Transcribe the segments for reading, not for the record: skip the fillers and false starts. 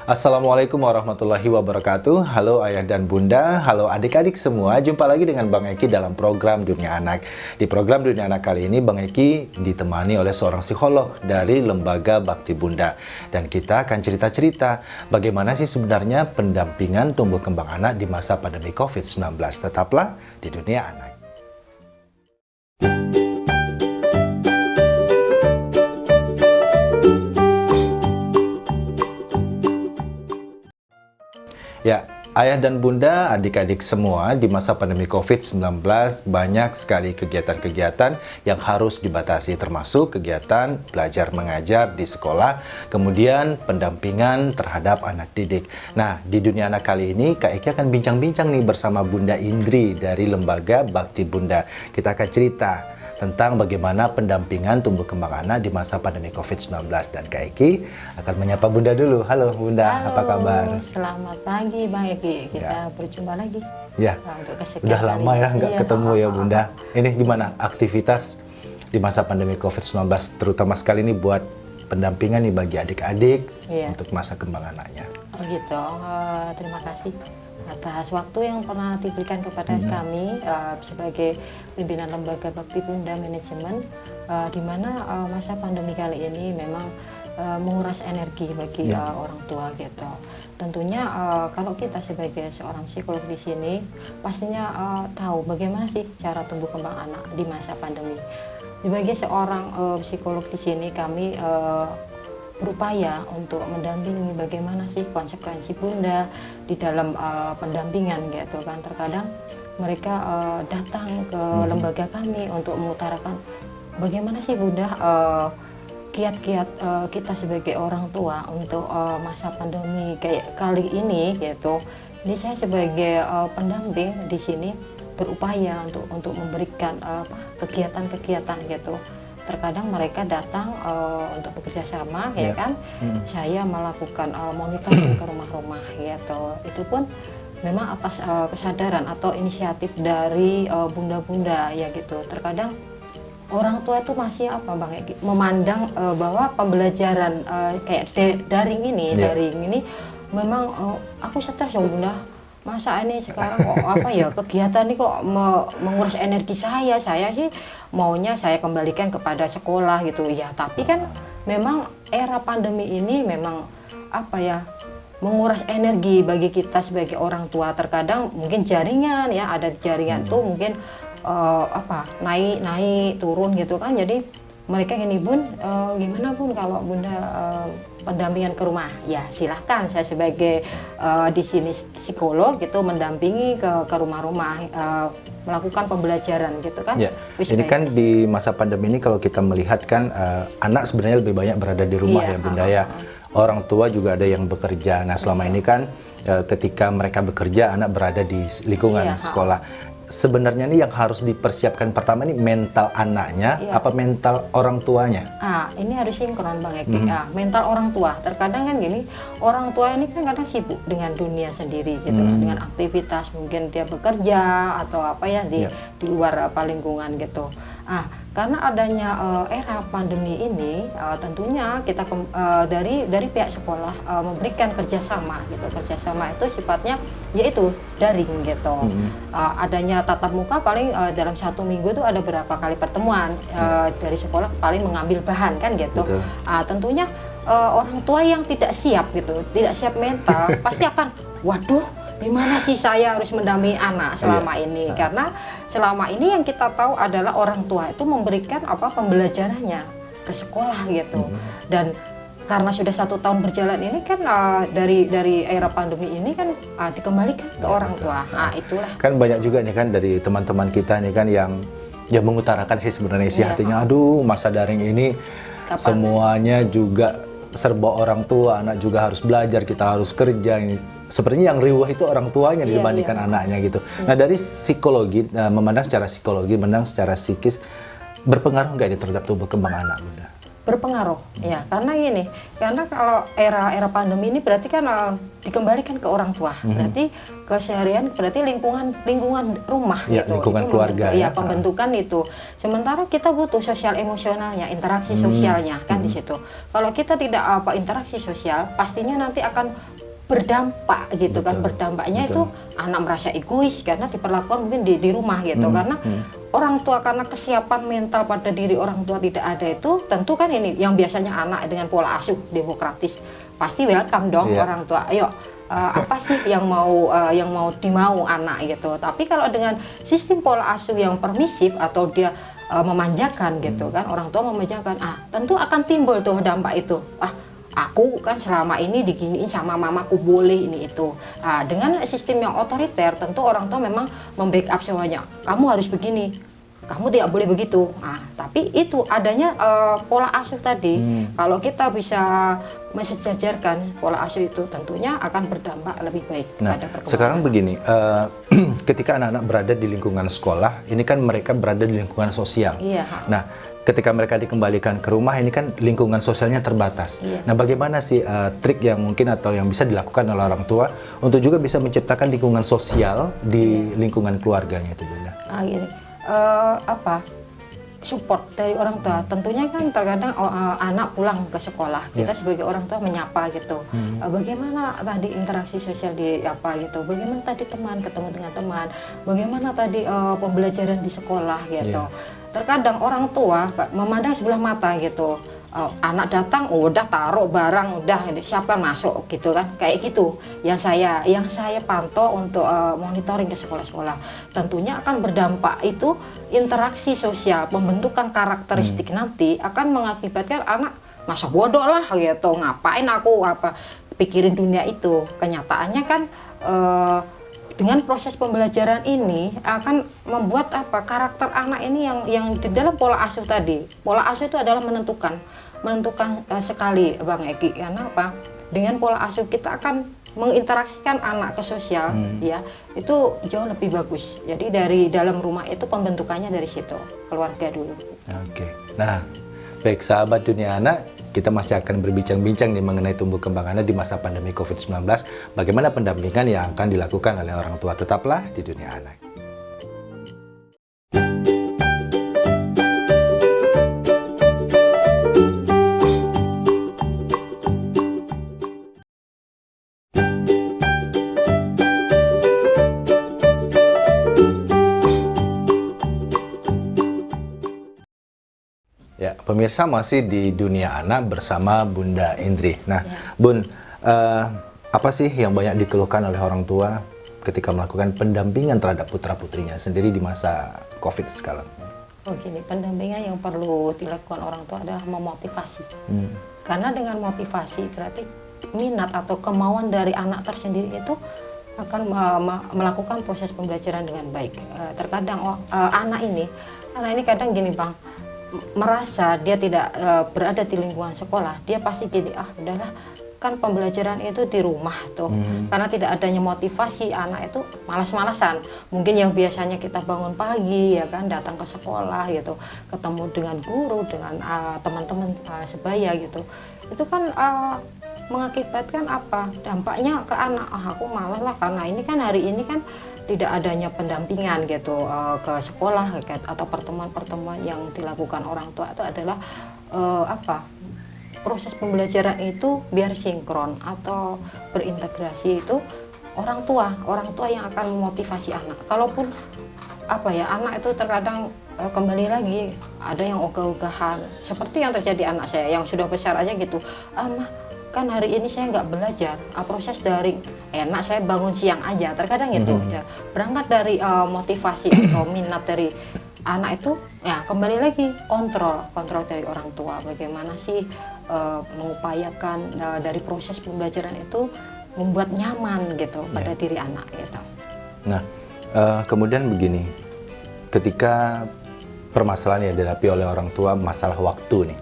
Assalamualaikum warahmatullahi wabarakatuh. Halo ayah dan bunda, halo adik-adik semua. Jumpa lagi dengan Bang Eki dalam program Dunia Anak. Di program Dunia Anak kali ini Bang Eki ditemani oleh seorang psikolog dari Lembaga Bakti Bunda. Dan kita akan cerita-cerita bagaimana sih sebenarnya pendampingan tumbuh kembang anak di masa pandemi COVID-19. Tetaplah di Dunia Anak. Ya, ayah dan bunda, adik-adik semua, di masa pandemi COVID-19 banyak sekali kegiatan-kegiatan yang harus dibatasi, termasuk kegiatan belajar mengajar di sekolah, kemudian pendampingan terhadap anak didik. Nah, di Dunia Anak kali ini, Kak Eki akan bincang-bincang nih bersama Bunda Indri dari Lembaga Bakti Bunda. Kita akan cerita tentang bagaimana pendampingan tumbuh kembang anak di masa pandemi COVID-19. Dan Kak Eki akan menyapa Bunda dulu. Halo Bunda, Halo, apa kabar? Selamat pagi Bang Eki. Kita berjumpa lagi. Ya, Untuk kesekian udah lama kali. ya nggak Iya, ketemu ya Bunda. Ini gimana aktivitas di masa pandemi COVID-19, terutama sekali ini buat pendampingan nih bagi adik-adik untuk masa kembang anaknya. Oh gitu, terima kasih atas waktu yang pernah diberikan kepada kami sebagai pimpinan Lembaga Bakti Bunda Manajemen, di mana masa pandemi kali ini memang menguras energi bagi orang tua gitu. Tentunya kalau kita sebagai seorang psikolog di sini pastinya tahu bagaimana sih cara tumbuh kembang anak di masa pandemi. Sebagai seorang psikolog di sini kami berupaya untuk mendampingi bagaimana sih konsekuensi bunda di dalam pendampingan gitu kan. Terkadang mereka datang ke lembaga kami untuk mengutarakan bagaimana sih bunda kiat-kiat kita sebagai orang tua untuk masa pandemi kayak kali ini gitu. Ini saya sebagai pendamping di sini berupaya untuk memberikan kegiatan-kegiatan gitu. Terkadang mereka datang untuk bekerja sama, ya kan? Saya melakukan monitoring ke rumah-rumah gitu. Itu pun memang atas kesadaran atau inisiatif dari bunda-bunda ya gitu. Terkadang orang tua itu masih Bang Eki, memandang bahwa pembelajaran kayak daring ini memang aku stres ya bunda. Masa ini sekarang kok kegiatan ini kok menguras energi saya sih maunya saya kembalikan kepada sekolah gitu ya, tapi kan memang era pandemi ini memang menguras energi bagi kita sebagai orang tua. Terkadang mungkin jaringan ya, ada jaringan tuh mungkin naik turun gitu kan. Jadi mereka gini bun, gimana bun kalau bunda pendampingan ke rumah? Ya silahkan, saya sebagai di sini psikolog gitu mendampingi ke rumah-rumah, melakukan pembelajaran gitu kan. Ya, ini kan di masa pandemi ini kalau kita melihat kan anak sebenarnya lebih banyak berada di rumah ya bunda ya. Orang tua juga ada yang bekerja. Nah selama ini kan ketika mereka bekerja, anak berada di lingkungan sekolah. Sebenarnya nih yang harus dipersiapkan pertama nih mental anaknya, apa mental orang tuanya? Ini harus sinkron Bang Eki. Mental orang tua. Terkadang kan gini, orang tua ini kan kadang sibuk dengan dunia sendiri gitu, dengan aktivitas, mungkin dia bekerja atau di luar lingkungan gitu. Karena adanya era pandemi ini, tentunya kita dari pihak sekolah memberikan kerjasama gitu. Kerjasama itu sifatnya yaitu daring gitu. Adanya tatap muka paling dalam 1 minggu itu ada berapa kali pertemuan dari sekolah paling mengambil bahan kan gitu. Tentunya orang tua yang tidak siap gitu, tidak siap mental pasti akan waduh, gimana sih saya harus mendampingi anak selama ini? Karena selama ini yang kita tahu adalah orang tua itu memberikan pembelajarannya ke sekolah gitu. Dan karena sudah 1 tahun berjalan ini kan dari era pandemi ini kan dikembalikan ke orang tua. Itulah. Kan banyak juga nih kan dari teman-teman kita nih kan yang mengutarakan sih sebenarnya isi hatinya, aduh masa daring ini semuanya juga serba orang tua, anak juga harus belajar, kita harus kerja. Sepertinya yang riuh itu orang tuanya dibandingkan anaknya gitu. Nah dari psikologi, memandang secara psikologi, memandang secara psikis, berpengaruh nggak ini terhadap tumbuh kembang anak bunda? berpengaruh ya, karena gini, karena kalau era pandemi ini berarti kan dikembalikan ke orang tua, berarti keseharian, berarti lingkungan rumah Ya, gitu, lingkungan itu keluarga ya. pembentukan itu. Sementara kita butuh sosial emosionalnya, interaksi sosialnya kan di situ. Kalau kita tidak interaksi sosial, pastinya nanti akan berdampak gitu kan. Berdampaknya itu anak merasa egois karena diperlakukan mungkin di rumah gitu, karena orang tua, karena kesiapan mental pada diri orang tua tidak ada, itu tentu kan ini yang biasanya anak dengan pola asuh demokratis pasti welcome dong orang tua, ayo apa sih yang mau dimau anak gitu. Tapi kalau dengan sistem pola asuh yang permisif atau dia memanjakan gitu kan, orang tua memanjakan, tentu akan timbul tuh dampak itu. Aku kan selama ini diginiin sama mamaku, boleh ini itu. Dengan sistem yang otoriter, tentu orang tua memang membackup semuanya. Kamu harus begini, kamu tidak boleh begitu. Tapi itu adanya pola asuh tadi. Kalau kita bisa mensejajarkan pola asuh itu, tentunya akan berdampak lebih baik pada perkembangan. Sekarang begini, ketika anak-anak berada di lingkungan sekolah, ini kan mereka berada di lingkungan sosial. Nah, ketika mereka dikembalikan ke rumah, ini kan lingkungan sosialnya terbatas. Nah, bagaimana sih trik yang mungkin atau yang bisa dilakukan oleh orang tua untuk juga bisa menciptakan lingkungan sosial di lingkungan keluarganya itu, Bunda? Support dari orang tua. Tentunya kan terkadang anak pulang ke sekolah, kita sebagai orang tua menyapa gitu. Bagaimana tadi interaksi sosial di gitu, bagaimana tadi teman, ketemu dengan teman, bagaimana tadi pembelajaran di sekolah gitu. Terkadang orang tua memandang sebelah mata gitu. Anak datang, udah taruh barang, udah siapa masuk gitu kan, kayak gitu. Yang saya pantau untuk monitoring ke sekolah-sekolah, tentunya akan berdampak itu interaksi sosial, pembentukan karakteristik nanti akan mengakibatkan anak masa bodoh lah gitu, ngapain aku pikirin dunia itu. Kenyataannya kan dengan proses pembelajaran ini akan membuat karakter anak ini yang di dalam pola asuh tadi. Pola asuh itu adalah menentukan sekali, Bang Eki. Karena apa? Dengan pola asuh kita akan menginteraksikan anak ke sosial, ya itu jauh lebih bagus. Jadi dari dalam rumah itu pembentukannya dari situ, keluarga dulu. Oke. Nah, baik sahabat Dunia Anak, kita masih akan berbincang-bincang nih mengenai tumbuh kembang anak di masa pandemi COVID-19. Bagaimana pendampingan yang akan dilakukan oleh orang tua. Tetaplah di Dunia Anak. Ya, pemirsa masih di Dunia Anak bersama Bunda Indri. Nah, Bun, apa sih yang banyak dikeluhkan oleh orang tua ketika melakukan pendampingan terhadap putra-putrinya sendiri di masa COVID sekarang? Gini, pendampingan yang perlu dilakukan orang tua adalah memotivasi. Karena dengan motivasi berarti minat atau kemauan dari anak tersendiri itu akan melakukan proses pembelajaran dengan baik. Terkadang anak ini kadang gini, Bang, merasa dia tidak berada di lingkungan sekolah, dia pasti gini, udahlah, kan pembelajaran itu di rumah tuh. Karena tidak adanya motivasi, anak itu malas-malasan. Mungkin yang biasanya kita bangun pagi ya kan, datang ke sekolah gitu, ketemu dengan guru, dengan teman-teman sebaya gitu, itu kan mengakibatkan apa? Dampaknya ke anak, aku malas lah, karena ini kan hari ini kan tidak adanya pendampingan gitu ke sekolah atau pertemuan-pertemuan yang dilakukan orang tua itu adalah proses pembelajaran itu biar sinkron atau berintegrasi itu orang tua yang akan memotivasi anak. Kalaupun anak itu terkadang kembali lagi ada yang ogah-ogahan, seperti yang terjadi anak saya yang sudah besar aja gitu, mah kan hari ini saya nggak belajar, proses daring, enak saya bangun siang aja, terkadang gitu. Berangkat dari motivasi atau minat dari anak itu, ya kembali lagi kontrol dari orang tua, bagaimana sih mengupayakan dari proses pembelajaran itu membuat nyaman gitu pada diri anak gitu. Nah, kemudian begini, ketika permasalahan yang dihadapi oleh orang tua, masalah waktu nih.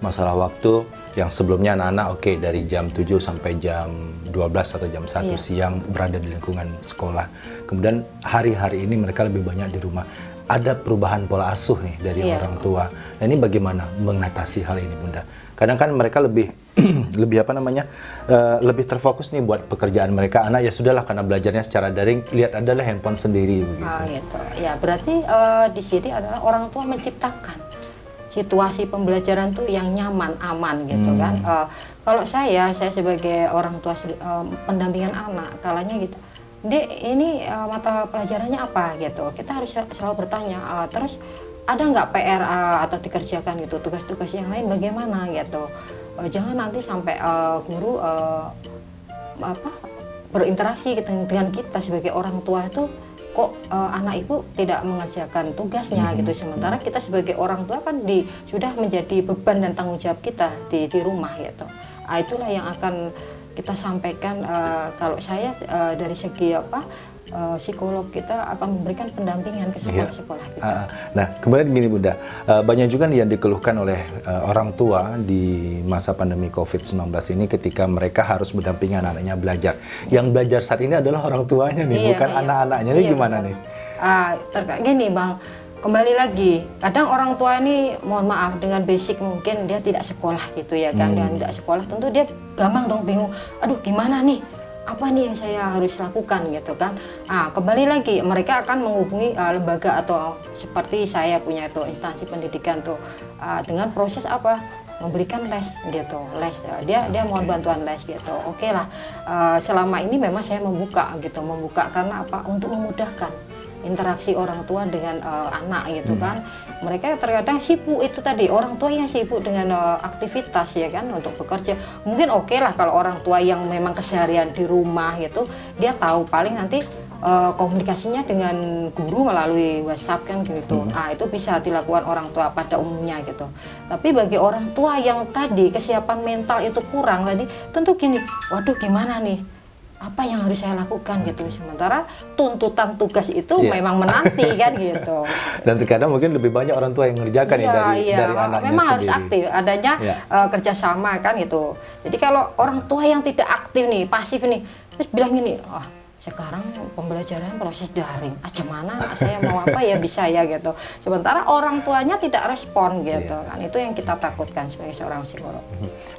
Masalah waktu yang sebelumnya anak-anak dari jam 7 sampai jam 12 atau jam 1 siang berada di lingkungan sekolah. Kemudian hari-hari ini mereka lebih banyak di rumah. ada perubahan pola asuh nih dari Iya. orang tua. Nah ini bagaimana mengatasi hal ini Bunda? Kadang kan mereka lebih lebih apa namanya lebih terfokus nih buat pekerjaan mereka. Anak ya sudahlah karena belajarnya secara daring, lihat adalah handphone sendiri begitu. Gitu. Ya berarti di sini adalah orang tua menciptakan situasi pembelajaran tuh yang nyaman, aman gitu kan. Kalau saya sebagai orang tua pendampingan anak, kalanya gitu, Dek, ini mata pelajarannya apa gitu. Kita harus selalu bertanya. Terus ada nggak PR atau dikerjakan gitu, tugas-tugas yang lain bagaimana gitu. Jangan nanti sampai guru berinteraksi dengan kita sebagai orang tua itu kok anak ibu tidak mengerjakan tugasnya gitu, sementara kita sebagai orang tua kan sudah menjadi beban dan tanggung jawab kita di rumah gitu. Itulah yang akan kita sampaikan. Kalau saya dari segi psikolog kita akan memberikan pendampingan ke sekolah-sekolah kita. Nah, kemudian gini Bunda, banyak juga yang dikeluhkan oleh orang tua di masa pandemi COVID-19 ini ketika mereka harus mendampingi anak-anaknya belajar. Yang belajar saat ini adalah orang tuanya nih, bukan anak-anaknya. Ini gimana nih? Gini Bang, kembali lagi, kadang orang tua ini mohon maaf dengan basic mungkin dia tidak sekolah gitu ya kan. Dengan tidak sekolah tentu dia gampang dong bingung, aduh gimana nih, apa nih yang saya harus lakukan gitu kan. Kembali lagi mereka akan menghubungi lembaga atau seperti saya punya itu instansi pendidikan tuh dengan proses apa, memberikan les gitu, dia mohon bantuan les gitu. Oke lah, selama ini memang saya membuka karena apa, untuk memudahkan interaksi orang tua dengan anak gitu kan. Mereka terkadang sibuk, itu tadi orang tua yang sibuk dengan aktivitas ya kan untuk bekerja. Mungkin oke lah kalau orang tua yang memang keseharian di rumah gitu, dia tahu paling nanti komunikasinya dengan guru melalui WhatsApp kan gitu. Itu bisa dilakukan orang tua pada umumnya gitu. Tapi bagi orang tua yang tadi kesiapan mental itu kurang tadi, tentu gini, waduh gimana nih, apa yang harus saya lakukan gitu, sementara tuntutan tugas itu memang menanti kan gitu. Dan terkadang mungkin lebih banyak orang tua yang mengerjakan dari anaknya memang sendiri. harus aktif, adanya kerjasama kan gitu. Jadi kalau orang tua yang tidak aktif nih, pasif nih, terus bilang gini, sekarang pembelajaran proses daring, mana saya mau apa ya bisa ya gitu. Sementara orang tuanya tidak respon gitu kan, itu yang kita takutkan sebagai seorang psikolog.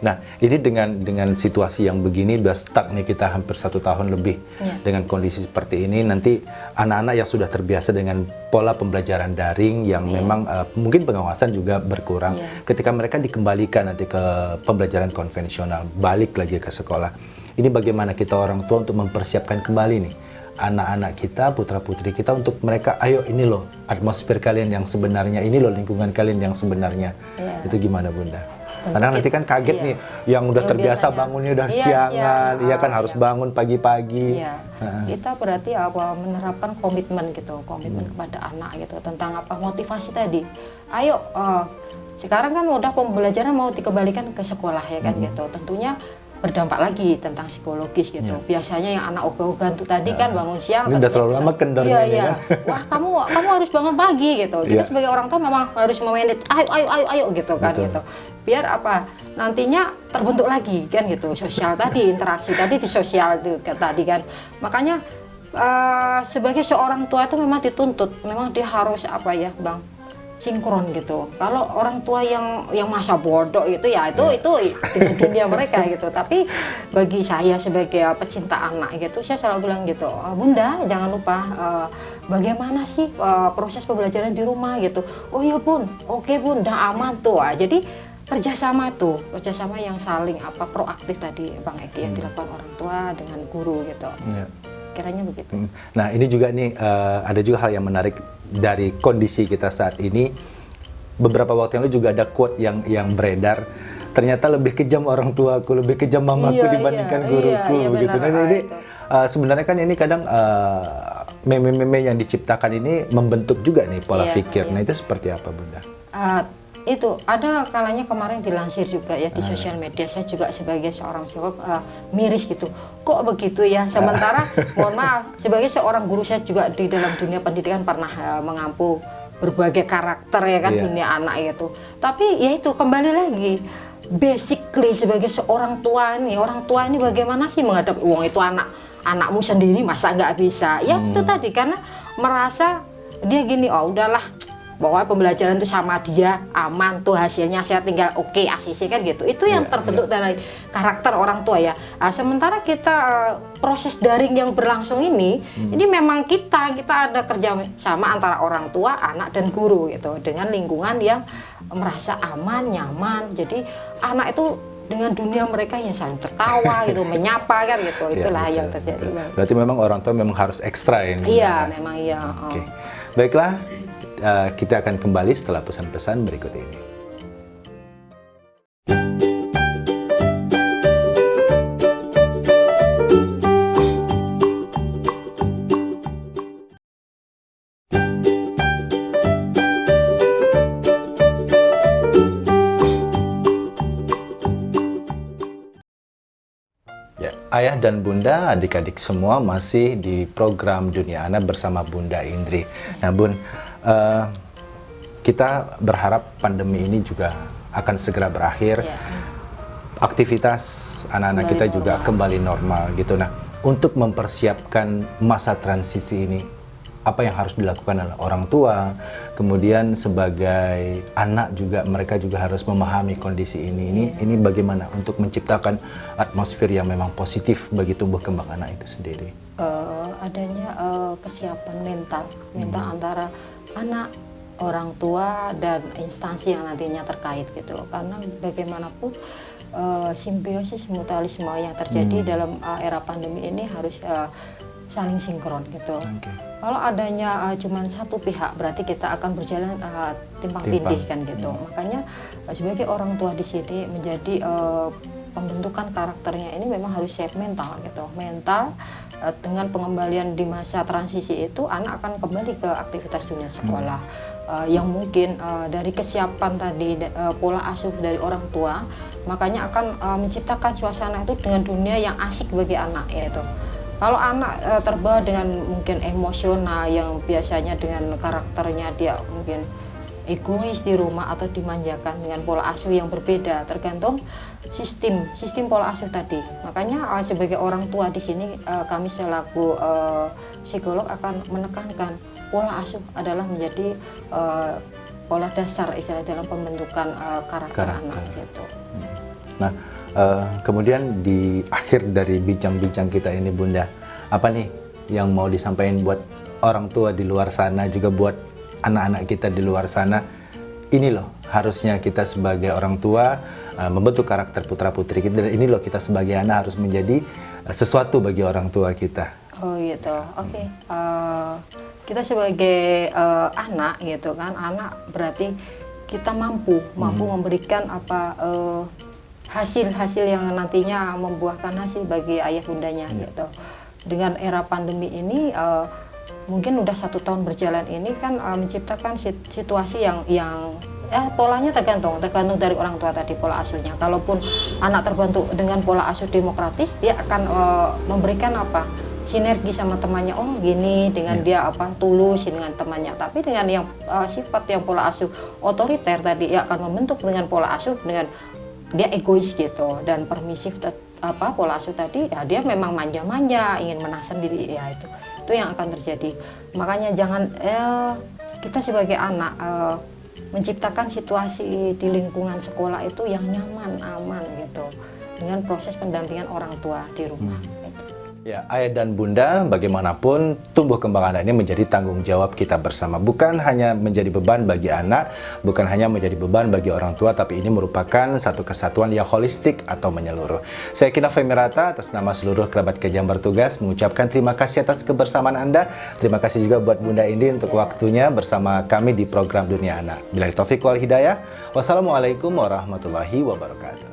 Nah ini dengan situasi yang begini udah stuck nih kita hampir 1 tahun lebih dengan kondisi seperti ini, nanti anak-anak yang sudah terbiasa dengan pola pembelajaran daring yang memang mungkin pengawasan juga berkurang, ketika mereka dikembalikan nanti ke pembelajaran konvensional, balik lagi ke sekolah. Ini bagaimana kita orang tua untuk mempersiapkan kembali nih anak-anak kita, putra-putri kita, untuk mereka, ayo ini loh atmosfer kalian yang sebenarnya, ini loh lingkungan kalian yang sebenarnya. Itu gimana Bunda? Karena nanti kan kaget nih, yang udah terbiasa bangunnya udah siangan, kan harus bangun pagi-pagi. Kita berarti menerapkan komitmen gitu, komitmen kepada anak gitu, tentang apa, motivasi tadi. Ayo, sekarang kan udah pembelajaran mau dikembalikan ke sekolah ya kan gitu, tentunya berdampak lagi tentang psikologis gitu. Biasanya yang anak ogah-ogahan tuh tadi kan bangun siang. Ini udah terlalu lama kendornya kan. Wah kamu harus bangun pagi gitu. Kita sebagai orang tua memang harus memanage, ayo gitu kan gitu. Biar apa, nantinya terbentuk lagi kan gitu. Sosial tadi, interaksi tadi di sosial itu tadi kan. Makanya sebagai seorang tua itu memang dituntut, memang dia harus apa ya Bang, sinkron gitu. Kalau orang tua yang masa bodoh itu ya itu dengan dunia mereka gitu. Tapi bagi saya sebagai pecinta anak gitu, saya selalu bilang gitu, Bunda jangan lupa bagaimana sih proses pembelajaran di rumah gitu. Oh ya Bun, oke Bun, udah aman tuh. Jadi kerjasama yang saling proaktif tadi Bang Eki yang dilakukan orang tua dengan guru gitu. Kiranya begitu. Nah ini juga nih ada juga hal yang menarik dari kondisi kita saat ini. Beberapa waktu yang lalu juga ada quote yang beredar, ternyata lebih kejam orang tuaku, lebih kejam mamaku dibandingkan guruku begitu. Nah ini sebenarnya kan ini kadang meme-meme yang diciptakan ini membentuk juga nih pola pikir. Nah itu seperti apa Bunda? Itu ada kalanya kemarin dilansir juga ya di sosial media. Saya juga sebagai seorang psikolog miris gitu, kok begitu ya, sementara mohon maaf sebagai seorang guru saya juga di dalam dunia pendidikan pernah mengampu berbagai karakter ya kan, dunia anak gitu. Tapi ya itu kembali lagi, basically sebagai seorang tua ini bagaimana sih menghadapi uang itu anakmu sendiri, masa nggak bisa ya. Itu tadi karena merasa dia gini, oh udahlah, bahwa pembelajaran itu sama dia aman tuh hasilnya, saya tinggal oke ACC kan gitu. Itu yang terbentuk dari karakter orang tua ya. Sementara kita proses daring yang berlangsung ini memang kita ada kerja sama antara orang tua, anak dan guru gitu, dengan lingkungan yang merasa aman, nyaman. Jadi anak itu dengan dunia mereka yang saling tertawa gitu, menyapa kan gitu. Itulah yang terjadi. Berarti memang orang tua memang harus ekstra ini. Iya, memang iya. Oke. Baiklah, kita akan kembali setelah pesan-pesan berikut ini. Ayah dan Bunda, adik-adik semua masih di program Dunia Anak bersama Bunda Indri. Nah Bun, kita berharap pandemi ini juga akan segera berakhir. Aktivitas anak-anak kita juga kembali normal gitu. Nah, untuk mempersiapkan masa transisi ini, apa yang harus dilakukan oleh orang tua, kemudian sebagai anak juga mereka juga harus memahami kondisi ini. Ini bagaimana untuk menciptakan atmosfer yang memang positif bagi tumbuh kembang anak itu sendiri? Adanya kesiapan mental antara anak, orang tua dan instansi yang nantinya terkait gitu. Karena bagaimanapun simbiosis mutualisme yang terjadi dalam era pandemi ini harus saling sinkron gitu. Kalau adanya cuma satu pihak, berarti kita akan berjalan timpang tindih kan gitu. Makanya sebagai orang tua di sini menjadi pembentukan karakternya ini memang harus siap mental gitu. Mental dengan pengembalian di masa transisi itu anak akan kembali ke aktivitas dunia sekolah. Yang mungkin dari kesiapan tadi pola asuh dari orang tua, makanya akan menciptakan suasana itu dengan dunia yang asik bagi anak yaitu. Kalau anak terbawa dengan mungkin emosional yang biasanya dengan karakternya dia mungkin egois di rumah atau dimanjakan dengan pola asuh yang berbeda, tergantung sistem pola asuh tadi. Makanya sebagai orang tua di sini kami selaku psikolog akan menekankan pola asuh adalah menjadi pola dasar istilah dalam pembentukan karakter anak gitu. Nah, kemudian di akhir dari bincang-bincang kita ini Bunda, apa nih yang mau disampaikan buat orang tua di luar sana, juga buat anak-anak kita di luar sana? Ini loh harusnya kita sebagai orang tua membentuk karakter putra-putri kita, dan ini loh kita sebagai anak harus menjadi sesuatu bagi orang tua kita. Oh gitu, oke. Kita sebagai anak gitu kan, anak berarti kita mampu memberikan apa hasil-hasil yang nantinya membuahkan hasil bagi ayah bundanya gitu. Dengan era pandemi ini mungkin udah 1 tahun berjalan ini kan menciptakan situasi yang polanya tergantung dari orang tua tadi pola asuhnya. Kalaupun anak terbantu dengan pola asuh demokratis, dia akan memberikan apa sinergi sama temannya, oh gini dengan dia apa tulus dengan temannya. Tapi dengan yang sifat yang pola asuh otoriter tadi, ya akan membentuk dengan pola asuh dengan dia egois gitu dan permisif pola asuh tadi ya dia memang manja-manja ingin menang sendiri ya itu yang akan terjadi. Makanya jangan kita sebagai anak menciptakan situasi di lingkungan sekolah itu yang nyaman, aman gitu dengan proses pendampingan orang tua di rumah. Ya, ayah dan bunda, bagaimanapun tumbuh kembang anak ini menjadi tanggung jawab kita bersama. Bukan hanya menjadi beban bagi anak, bukan hanya menjadi beban bagi orang tua, tapi ini merupakan satu kesatuan yang holistik atau menyeluruh. Saya Kina Femirata, atas nama seluruh kerabat kerja yang bertugas, mengucapkan terima kasih atas kebersamaan Anda. Terima kasih juga buat Bunda Indi untuk waktunya bersama kami di program Dunia Anak. Billahi taufiq wal hidayah. Wassalamualaikum warahmatullahi wabarakatuh.